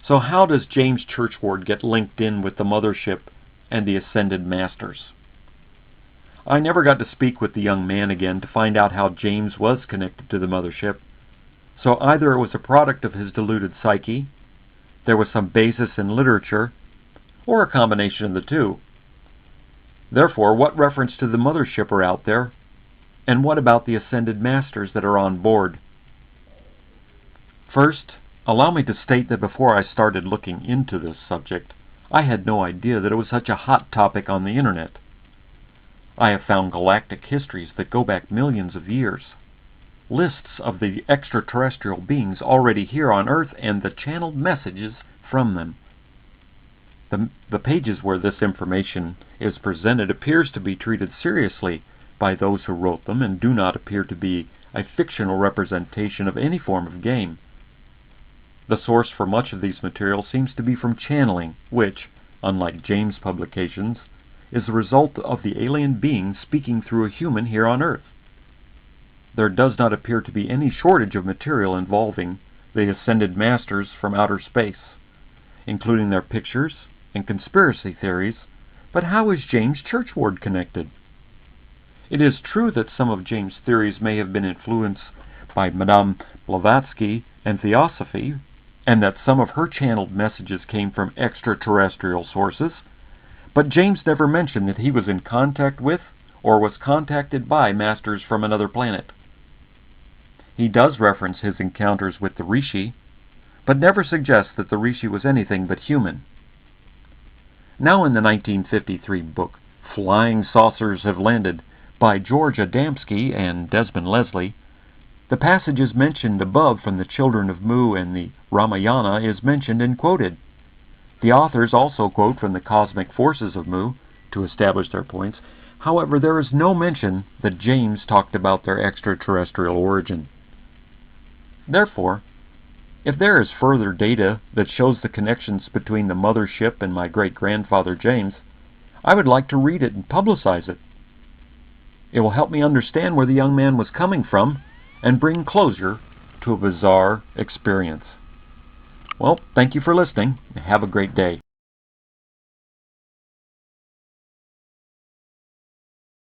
So how does James Churchward get linked in with the mothership and the ascended masters? I never got to speak with the young man again to find out how James was connected to the mothership, so either it was a product of his deluded psyche, there was some basis in literature, or a combination of the two. Therefore, what reference to the mothership are out there, and what about the ascended masters that are on board? First, allow me to state that before I started looking into this subject, I had no idea that it was such a hot topic on the internet. I have found galactic histories that go back millions of years, lists of the extraterrestrial beings already here on Earth and the channeled messages from them. The pages where this information is presented appears to be treated seriously by those who wrote them and do not appear to be a fictional representation of any form of game. The source for much of these materials seems to be from channeling, which, unlike James' publications, is the result of the alien being speaking through a human here on Earth. There does not appear to be any shortage of material involving the ascended masters from outer space, including their pictures and conspiracy theories, but how is James Churchward connected? It is true that some of James' theories may have been influenced by Madame Blavatsky and Theosophy, and that some of her channeled messages came from extraterrestrial sources, but James never mentioned that he was in contact with or was contacted by masters from another planet. He does reference his encounters with the Rishi, but never suggests that the Rishi was anything but human. Now in the 1953 book, Flying Saucers Have Landed, by George Adamski and Desmond Leslie, the passages mentioned above from the Children of Mu and the Ramayana is mentioned and quoted. The authors also quote from the cosmic forces of Mu to establish their points. However, there is no mention that James talked about their extraterrestrial origin. Therefore, if there is further data that shows the connections between the mothership and my great-grandfather James, I would like to read it and publicize it. It will help me understand where the young man was coming from and bring closure to a bizarre experience. Well, thank you for listening. Have a great day.